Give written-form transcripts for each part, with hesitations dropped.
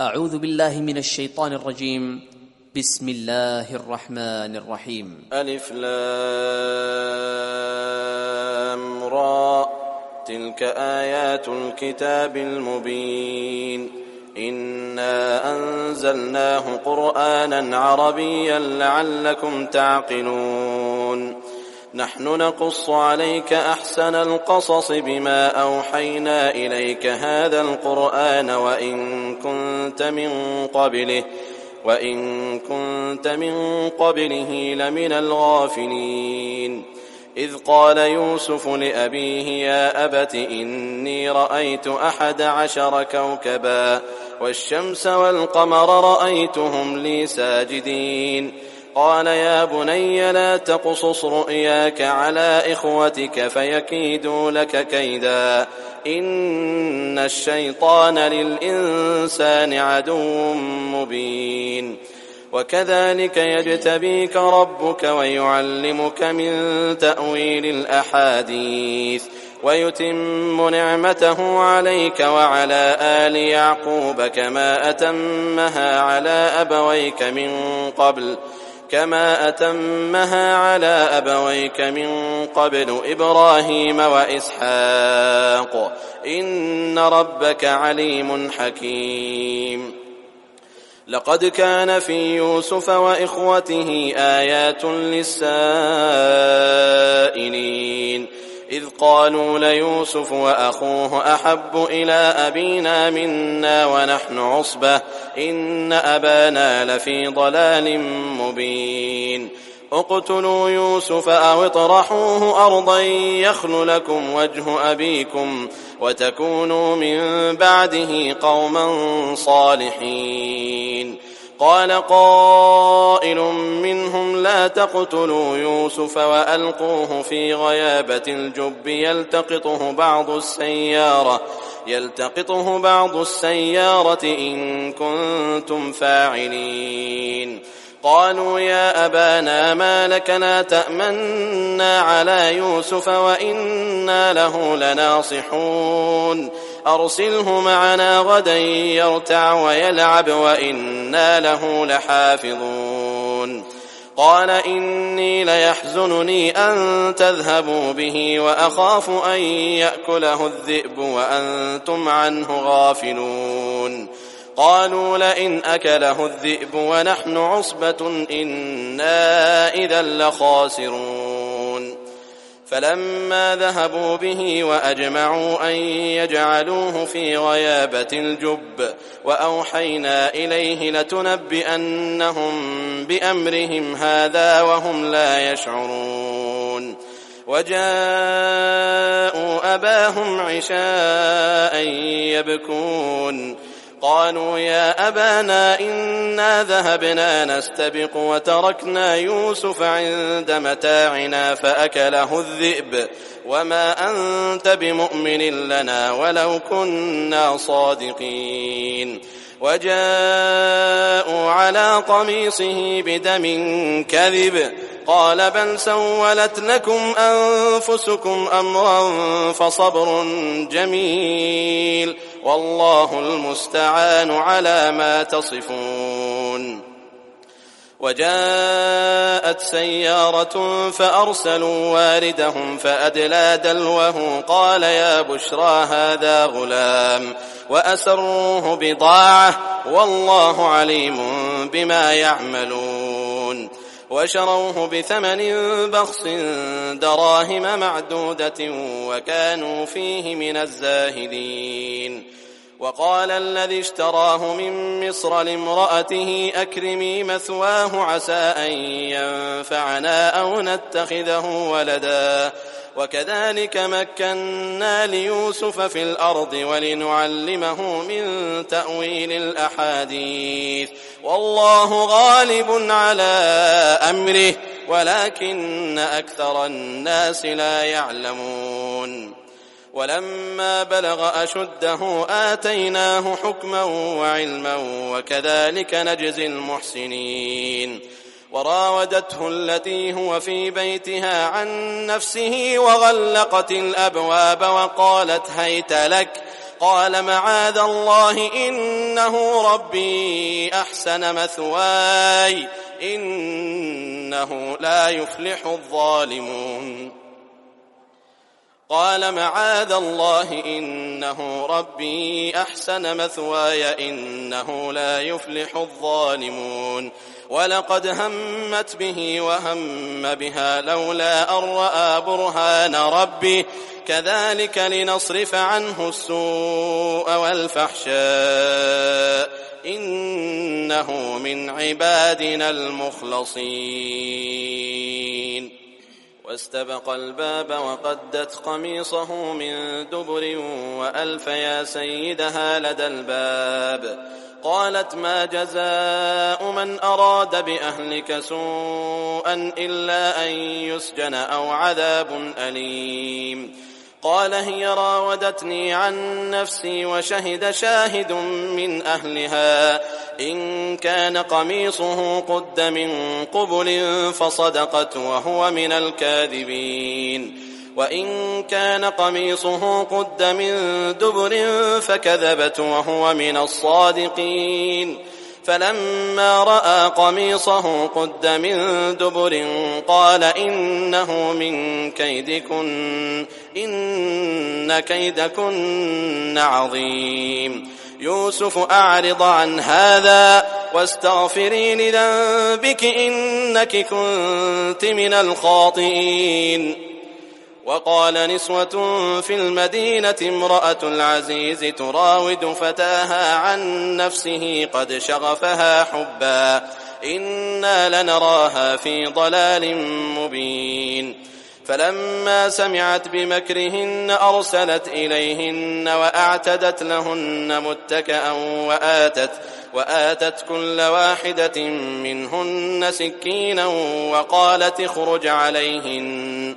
أعوذ بالله من الشيطان الرجيم. بسم الله الرحمن الرحيم. ألف لام را تلك آيات الكتاب المبين إنا أنزلناه قرآنا عربيا لعلكم تعقلون نحن نقص عليك أحسن القصص بما أوحينا إليك هذا القرآن وإن كنت من قبله لمن الغافلين إذ قال يوسف لأبيه يا أبت إني رأيت 11 كوكبا والشمس والقمر رأيتهم لي ساجدين قال يا بني لا تقصص رؤياك على إخوتك فيكيدوا لك كيدا إن الشيطان للإنسان عدو مبين وكذلك يجتبيك ربك ويعلمك من تأويل الأحاديث ويتم نعمته عليك وعلى آل يعقوب كما أتمها على أبويك من قبل إبراهيم وإسحاق إن ربك عليم حكيم لقد كان في يوسف وإخوته آيات للسائلين إذ قالوا ليوسف وأخوه أحب إلى أبينا منا ونحن عصبة إن أبانا لفي ضلال مبين اقتلوا يوسف أو اطرحوه أرضا يخل لكم وجه أبيكم وتكونوا من بعده قوما صالحين قال قائل منهم لا تقتلوا يوسف وألقوه في غيابة الجب يلتقطه بعض السيارة إن كنتم فاعلين قالوا يا أبانا ما لك لا تأمنا على يوسف وإنا له لناصحون أرسله معنا غدا يرتع ويلعب وإنا له لحافظون قال إني ليحزنني أن تذهبوا به وأخاف أن يأكله الذئب وأنتم عنه غافلون قالوا لئن أكله الذئب ونحن عصبة إنا إذا لخاسرون فلما ذهبوا به وأجمعوا أن يجعلوه في غيابة الجب وأوحينا إليه لتنبئنهم بأمرهم هذا وهم لا يشعرون وجاءوا أباهم عشاء يبكون قالوا يا أبانا إنا ذهبنا نستبق وتركنا يوسف عند متاعنا فأكله الذئب وما أنت بمؤمن لنا ولو كنا صادقين وجاءوا على قميصه بدم كذب قال بل سولت لكم أنفسكم أمرا فصبر جميل والله المستعان على ما تصفون وجاءت سيارة فأرسلوا واردهم فأدلى دلوه قال يا بشرى هذا غلام وأسروه بضاعة والله عليم بما يعملون وشروه بثمن بخس دراهم معدودة وكانوا فيه من الزاهدين وقال الذي اشتراه من مصر لامرأته أكرمي مثواه عسى أن ينفعنا أو نتخذه ولدا وكذلك مكنا ليوسف في الأرض ولنعلمه من تأويل الأحاديث والله غالب على أمره ولكن أكثر الناس لا يعلمون ولما بلغ أشده آتيناه حكما وعلما وكذلك نجزي المحسنين وراودته التي هو في بيتها عن نفسه وغلقت الأبواب وقالت هيت لك قال معاذ الله إنه ربي أحسن مثواي إنه لا يفلح الظالمون قال معاذ الله إنه ربي أحسن مثواي إنه لا يفلح الظالمون ولقد همت به وهم بها لولا أن رأى برهان ربه كذلك لنصرف عنه السوء والفحشاء إنه من عبادنا المخلصين واستبق الباب وقدت قميصه من دبر وألف يا سيدها لدى الباب قالت ما جزاء من أراد بأهلك سوءا إلا أن يسجن أو عذاب أليم قال هي راودتني عن نفسي وشهد شاهد من أهلها إن كان قميصه قد من قبل فصدقت وهو من الكاذبين وإن كان قميصه قد من دبر فكذبت وهو من الصادقين فلما رأى قميصه قد من دبر قال إنه من كيدكن إن كيدكن عظيم يوسف أعرض عن هذا واستغفري لذنبك إنك كنت من الخاطئين وقال نسوة في المدينة امرأة العزيز تراود فتاها عن نفسه قد شغفها حبا إنا لنراها في ضلال مبين فلما سمعت بمكرهن أرسلت إليهن وأعتدت لهن متكئا وآتت كل واحدة منهن سكينا وقالت اخرج عليهن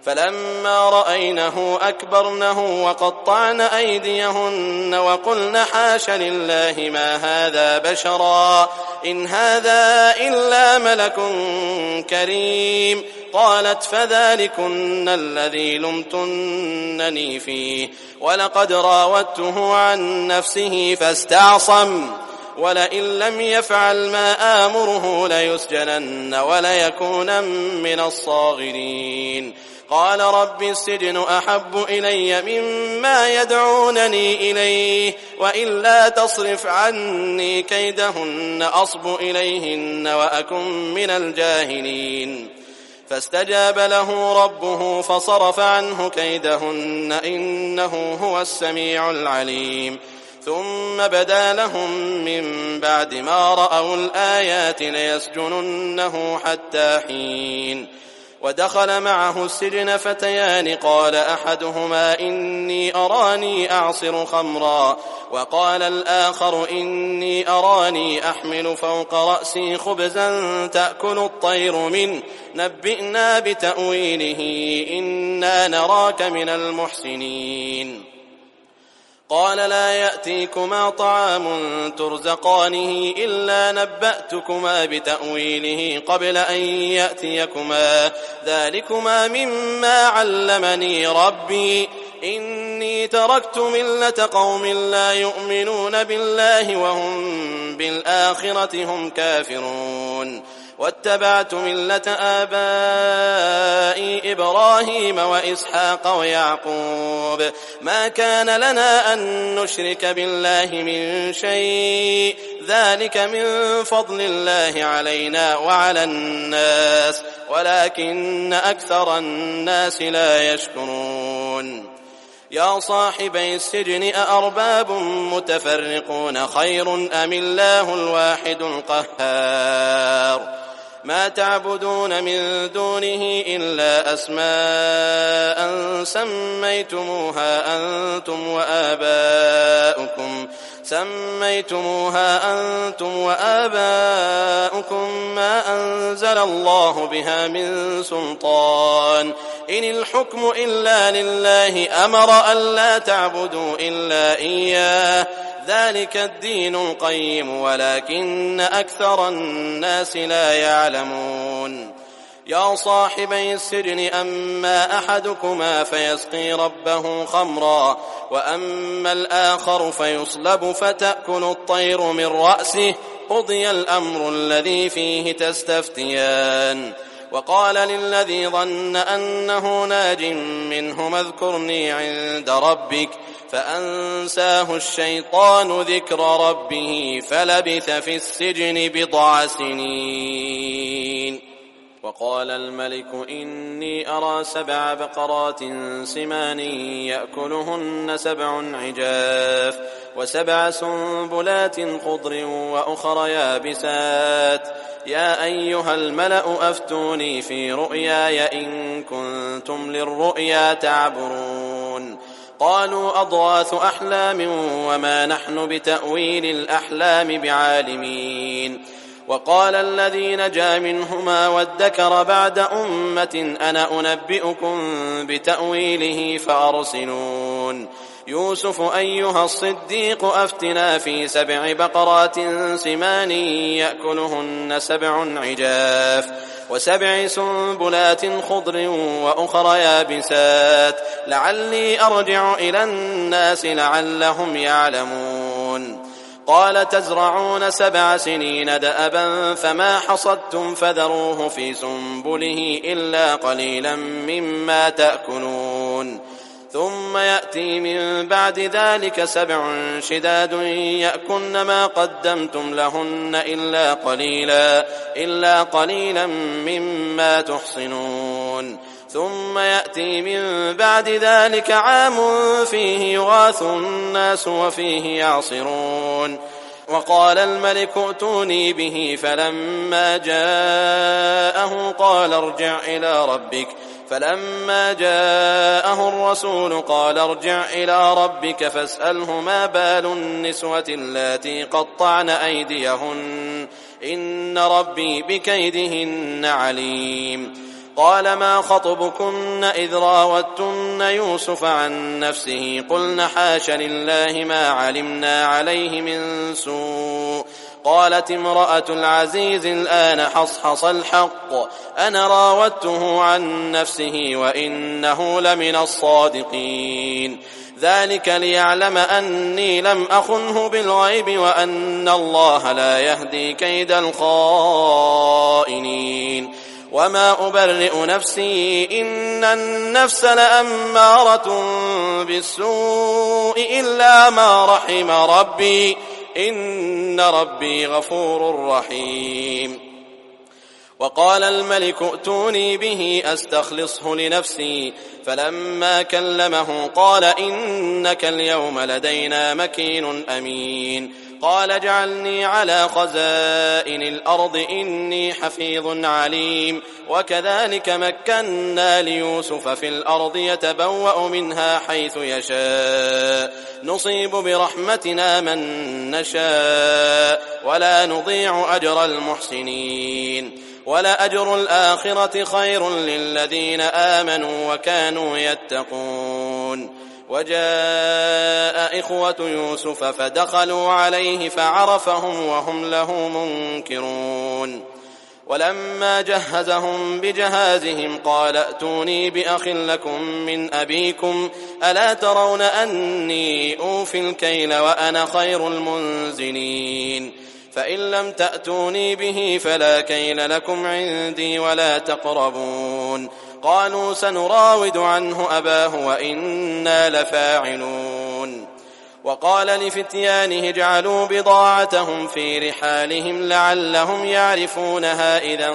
فلما رأينه أكبرنه وقطعن أيديهن وقلن حاش لله ما هذا بشرا إن هذا إلا ملك كريم قالت فذلكن الذي لمتنني فيه ولقد راودته عن نفسه فاستعصم ولئن لم يفعل ما آمره ليسجنن وليكونن من الصاغرين قال رب السجن أحب إلي مما يدعونني إليه وإلا تصرف عني كيدهن أصب إليهن وأكن من الجاهلين فاستجاب له ربه فصرف عنه كيدهن إنه هو السميع العليم ثم بدا لهم من بعد ما رأوا الآيات ليسجننه حتى حين ودخل معه السجن فتيان قال أحدهما إني أراني أعصر خمرا وقال الآخر إني أراني أحمل فوق رأسي خبزا تأكل الطير منه نبئنا بتأويله إنا نراك من المحسنين قال لا يأتيكما طعام ترزقانه إلا نبأتكما بتأويله قبل أن يأتيكما ذلكما مما علمني ربي إني تركت ملة قوم لا يؤمنون بالله وهم بالآخرة هم كافرون واتبعت ملة آبائي إبراهيم وإسحاق ويعقوب ما كان لنا أن نشرك بالله من شيء ذلك من فضل الله علينا وعلى الناس ولكن أكثر الناس لا يشكرون يا صاحبي السجن أأرباب متفرقون خير أم الله الواحد القهار ما تعبدون من دونه إلا أسماء سميتموها أنتم وآباؤكم ما أنزل الله بها من سلطان إن الحكم إلا لله أمر ألا تعبدوا إلا إياه ذلك الدين القيم ولكن أكثر الناس لا يعلمون يا صاحبي السجن أما أحدكما فيسقي ربه خمرا وأما الآخر فيصلب فتأكل الطير من رأسه قضي الأمر الذي فيه تستفتيان. وقال للذي ظن أنه ناج منهما اذكرني عند ربك فأنساه الشيطان ذكر ربه فلبث في السجن بضع سنين. وقال الملك إني أرى 7 بقرات سمان يأكلهن 7 عجاف و7 سنبلات خضر وأخر يابسات يا أيها الملأ أفتوني في رؤياي إن كنتم للرؤيا تعبرون. قالوا أضغاث أحلام وما نحن بتأويل الأحلام بعالمين. وقال الذي نجا منهما وادكر بعد أمة أنا أنبئكم بتأويله فأرسلون. يوسف أيها الصديق أفتنا في 7 بقرات سمان يأكلهن 7 عجاف و7 سنبلات خضر وأخر يابسات لعلي أرجع إلى الناس لعلهم يعلمون. قال تزرعون 7 سنين دأبا فما حصدتم فذروه في سنبله إلا قليلا مما تأكلون. ثم يأتي من بعد ذلك 7 شداد يأكلن ما قدمتم لهن إلا قليلا مما تحصنون. ثم يأتي من بعد ذلك عام فيه يغاث الناس وفيه يعصرون. وقال الملك ائتوني به فلما جاءه قال ارجع إلى ربك فلما جاءه الرسول قال ارجع إلى ربك فاسأله ما بال النسوة اللاتي قطعن أيديهن إن ربي بكيدهن عليم. قال ما خطبكن إذ راوتن يوسف عن نفسه قلن حاش لله ما علمنا عليه من سوء. قالت امرأة العزيز الآن حصحص الحق أنا راودته عن نفسه وإنه لمن الصادقين. ذلك ليعلم أني لم أخنه بالغيب وأن الله لا يهدي كيد الخائنين. وما أبرئ نفسي إن النفس لأمارة بالسوء إلا ما رحم ربي إن ربي غفور رحيم. وقال الملك ائتوني به أستخلصه لنفسي فلما كلمه قال إنك اليوم لدينا مكين أمين. قال اجعلني على خزائن الأرض إني حفيظ عليم. وكذلك مكنا ليوسف في الأرض يتبوأ منها حيث يشاء نصيب برحمتنا من نشاء ولا نضيع أجر المحسنين. ولأجر الآخرة خير للذين آمنوا وكانوا يتقون. وجاء إخوة يوسف فدخلوا عليه فعرفهم وهم له منكرون. ولما جهزهم بجهازهم قال ائتوني بأخ لكم من أبيكم ألا ترون أني أوفي الكيل وأنا خير المنزلين. فإن لم تأتوني به فلا كيل لكم عندي ولا تقربون. قالوا سنراود عنه أباه وإنا لفاعلون. وقال لفتيانه اجعلوا بضاعتهم في رحالهم لعلهم يعرفونها إذا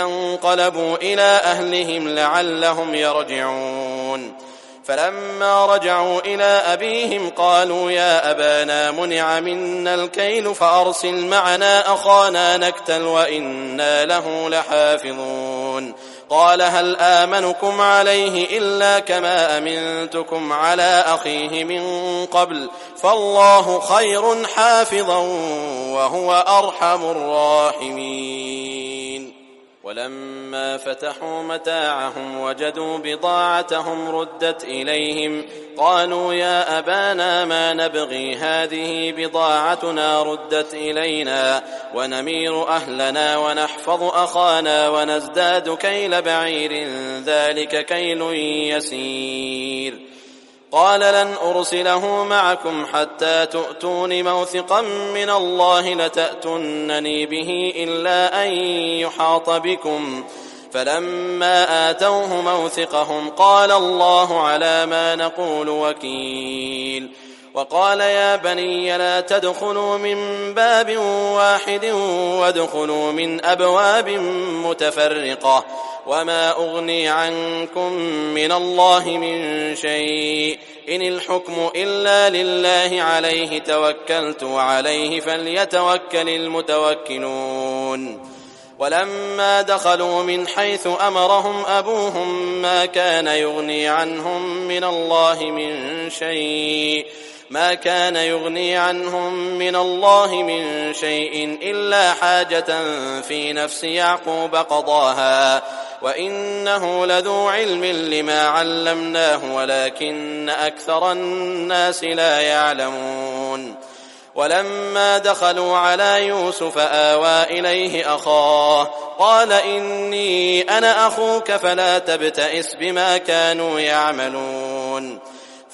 انقلبوا إلى أهلهم لعلهم يرجعون. فلما رجعوا إلى أبيهم قالوا يا أبانا منع منا الكيل فأرسل معنا أخانا نكتل وإنا له لحافظون. قال هل آمنكم عليه إلا كما أمنتكم على أخيه من قبل فالله خير حافظا وهو أرحم الراحمين. ولما فتحوا متاعهم وجدوا بضاعتهم ردت إليهم قالوا يا أبانا ما نبغي هذه بضاعتنا ردت إلينا ونمير أهلنا ونحفظ أخانا ونزداد كيل بعير ذلك كيل يسير. قال لن أرسله معكم حتى تؤتون موثقا من الله لتأتونني به إلا أن يحاط بكم. فلما آتوه موثقهم قال الله على ما نقول وكيل. وقال يا بني لا تدخلوا من باب واحد وادخلوا من أبواب متفرقة وما أغني عنكم من الله من شيء إن الحكم إلا لله عليه توكلت وعليه فليتوكل المتوكلون. ولما دخلوا من حيث أمرهم أبوهم ما كان يغني عنهم من الله من شيء إلا حاجة في نفس يعقوب قضاها وإنه لذو علم لما علمناه ولكن أكثر الناس لا يعلمون. ولما دخلوا على يوسف آوى إليه أخاه قال إني أنا أخوك فلا تبتئس بما كانوا يعملون.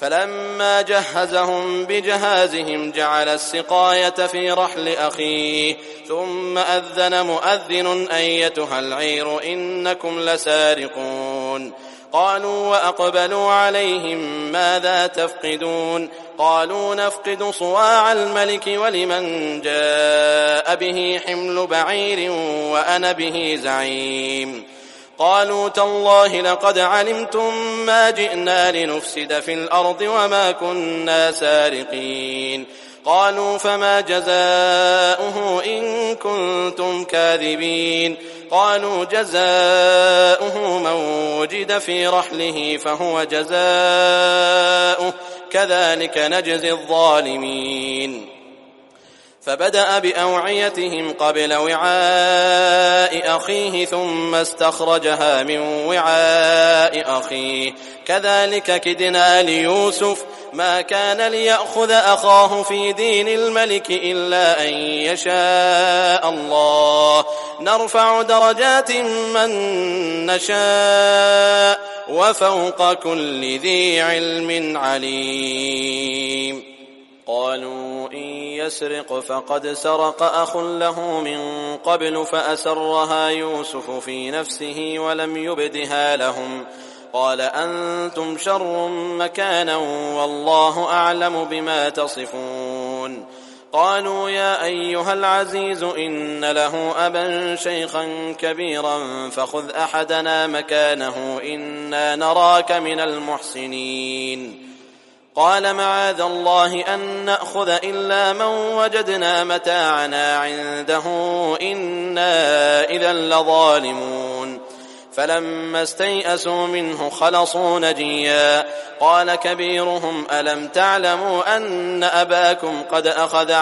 فلما جهزهم بجهازهم جعل السقاية في رحل أخيه ثم أذن مؤذن أيتها العير إنكم لسارقون. قالوا وأقبلوا عليهم ماذا تفقدون قالوا نفقد صواع الملك ولمن جاء به حمل بعير وأنا به زعيم. قالوا تالله لقد علمتم ما جئنا لنفسد في الأرض وما كنا سارقين. قالوا فما جزاؤه إن كنتم كاذبين. قالوا جزاؤه من وجد في رحله فهو جزاؤه كذلك نجزي الظالمين. فبدأ بأوعيتهم قبل وعاء أخيه ثم استخرجها من وعاء أخيه كذلك كدنا ليوسف ما كان ليأخذ أخاه في دين الملك إلا أن يشاء الله نرفع درجات من نشاء وفوق كل ذي علم عليم. قالوا إن يسرق فقد سرق أخ له من قبل فأسرها يوسف في نفسه ولم يبدها لهم قال أنتم شر مكانا والله أعلم بما تصفون. قالوا يا أيها العزيز إن له أبا شيخا كبيرا فخذ أحدنا مكانه إنا نراك من المحسنين. قال معاذ الله أن نأخذ إلا من وجدنا متاعنا عنده إنا إذا لظالمون. فلما استيئسوا منه خلصوا نجيا قال كبيرهم ألم تعلموا أن أباكم قد أخذ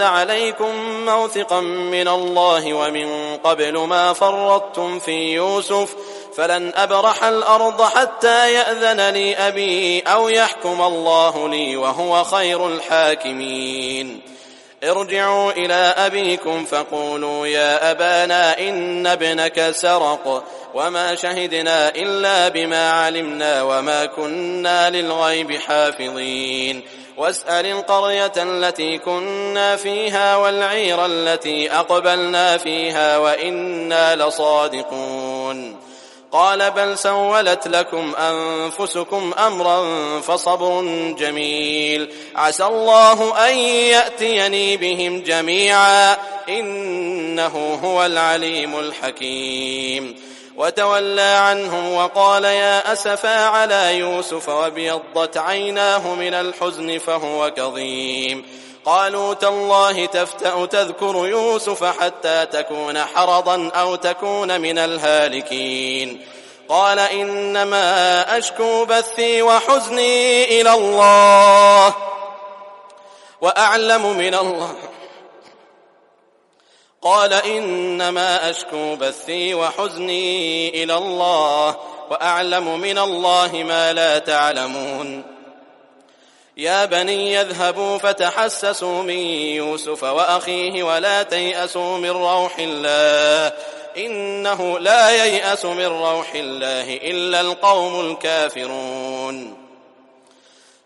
عليكم موثقا من الله ومن قبل ما فرطتم في يوسف فلن أبرح الأرض حتى يأذن لي أبي أو يحكم الله لي وهو خير الحاكمين. ارجعوا إلى أبيكم فقولوا يا أبانا إن ابنك سرق وما شهدنا إلا بما علمنا وما كنا للغيب حافظين. واسأل القرية التي كنا فيها والعير التي أقبلنا فيها وإنا لصادقون. قال بل سولت لكم أنفسكم أمرا فصبر جميل عسى الله أن يأتيني بهم جميعا إنه هو العليم الحكيم. وتولى عنهم وقال يا أسفا على يوسف وابيضت عيناه من الحزن فهو كظيم. قالوا تالله تفتأ تذكر يوسف حتى تكون حرضا أو تكون من الهالكين. قال إنما أشكو بثي وحزني إلى الله وأعلم من الله. قال إنما أشكو بثي وحزني إلى الله وأعلم من الله ما لا تعلمون. يا بني يذهبوا فتحسسوا من يوسف وأخيه ولا تيأسوا من روح الله إنه لا ييأس من روح الله إلا القوم الكافرون.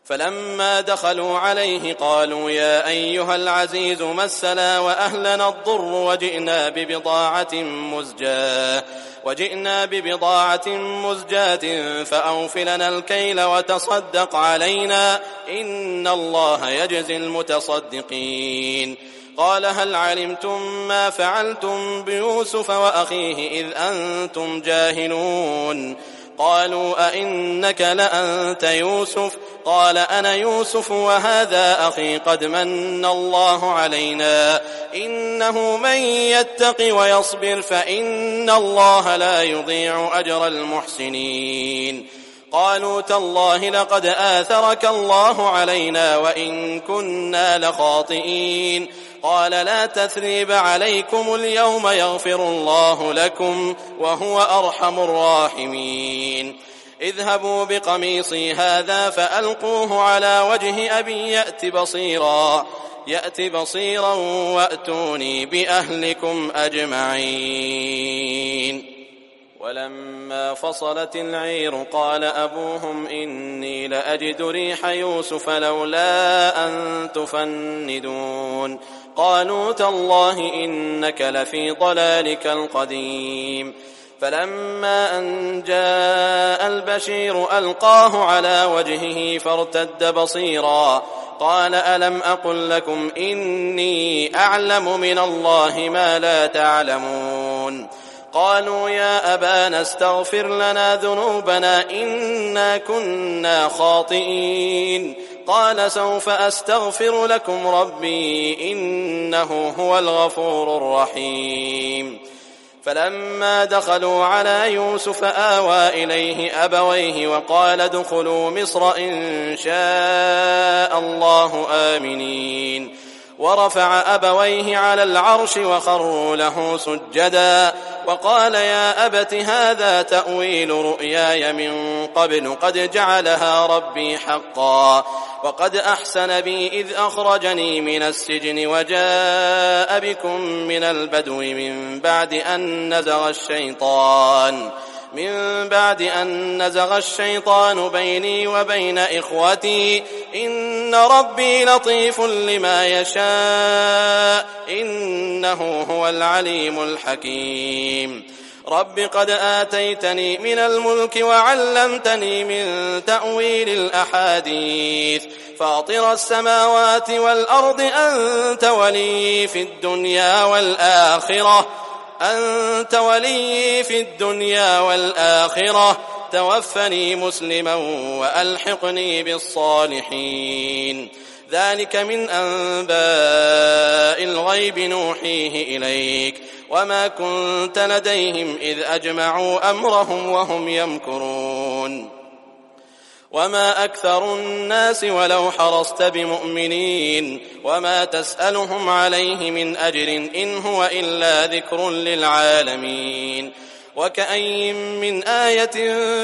فلما دخلوا عليه قالوا يا أيها العزيز مسنا وأهلنا الضر وجئنا ببضاعة مزجاة فأوف لنا الكيل وتصدق علينا إن الله يجزي المتصدقين. قال هل علمتم ما فعلتم بيوسف وأخيه إذ أنتم جاهلون؟ قالوا أئنك لأنت يوسف؟ قال أنا يوسف وهذا أخي قد من الله علينا إنه من يتق ويصبر فإن الله لا يضيع أجر المحسنين. قالوا تالله لقد آثرك الله علينا وإن كنا لخاطئين. قال لا تثريب عليكم اليوم يغفر الله لكم وهو أرحم الراحمين. اذهبوا بقميصي هذا فألقوه على وجه أبي يأت بصيرا وأتوني بأهلكم أجمعين. ولما فصلت العير قال أبوهم إني لأجد ريح يوسف لولا أن تفندون. قالوا تالله إنك لفي ضلالك القديم. فلما أن جاء البشير ألقاه على وجهه فارتد بصيرا قال ألم أقل لكم إني أعلم من الله ما لا تعلمون؟ قالوا يا أبانا استغفر لنا ذنوبنا إنا كنا خاطئين. قال سوف أستغفر لكم ربي إنه هو الغفور الرحيم. فلما دخلوا على يوسف آوى إليه أبويه وقال ادخلوا مصر إن شاء الله آمنين. ورفع أبويه على العرش وخروا له سجدا وقال يا أبت هذا تأويل رؤياي من قبل قد جعلها ربي حقا وقد أحسن بي إذ أخرجني من السجن وجاء بكم من البدو من بعد أن نزغ الشيطان بيني وبين إخوتي إن ربي لطيف لما يشاء إنه هو العليم الحكيم. رب قد آتيتني من الملك وعلمتني من تأويل الأحاديث فاطر السماوات والأرض أنت ولي في الدنيا والآخرة توفني مسلما وألحقني بالصالحين. ذلك من أنباء الغيب نوحيه إليك وما كنت لديهم إذ أجمعوا أمرهم وهم يمكرون. وما أكثر الناس ولو حرصت بمؤمنين وما تسألهم عليه من أجر إن هو إلا ذكر للعالمين. وكأي من آية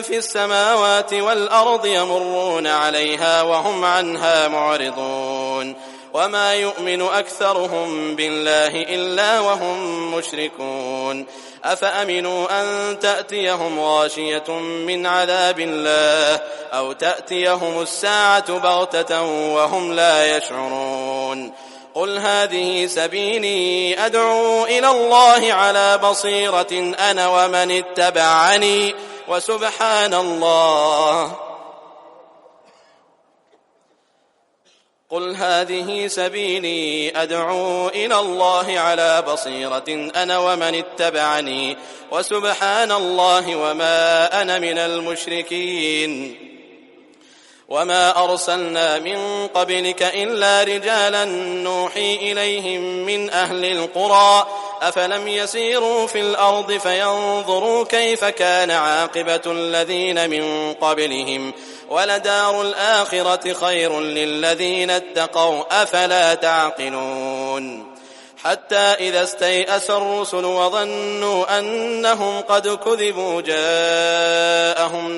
في السماوات والأرض يمرون عليها وهم عنها معرضون وما يؤمن أكثرهم بالله إلا وهم مشركون. أفأمنوا أن تأتيهم غاشية من عذاب الله أو تأتيهم الساعة بغتة وهم لا يشعرون. قل هذه سبيلي أدعو إلى الله على بصيرة أنا ومن اتبعني وسبحان الله. قل هذه سبيلي أدعو إلى الله على بصيرة أنا ومن اتبعني وسبحان الله وما أنا من المشركين. وما أرسلنا من قبلك إلا رجالا نوحي إليهم من أهل القرى أفلم يسيروا في الأرض فينظروا كيف كان عاقبة الذين من قبلهم ولدار الآخرة خير للذين اتقوا أفلا تعقلون حتى إذا استيأس الرسل وظنوا أنهم قد كذبوا جاءهم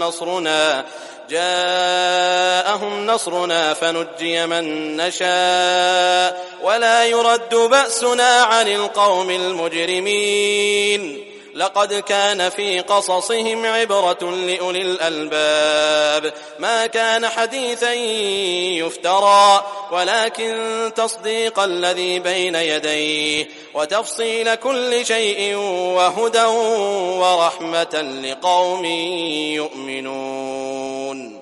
نصرنا فنجي من نشاء ولا يرد بأسنا عن القوم المجرمين لقد كان في قصصهم عبرة لأولي الألباب ما كان حديثا يفترى ولكن تصديق الذي بين يديه وتفصيل كل شيء وهدى ورحمة لقوم يؤمنون.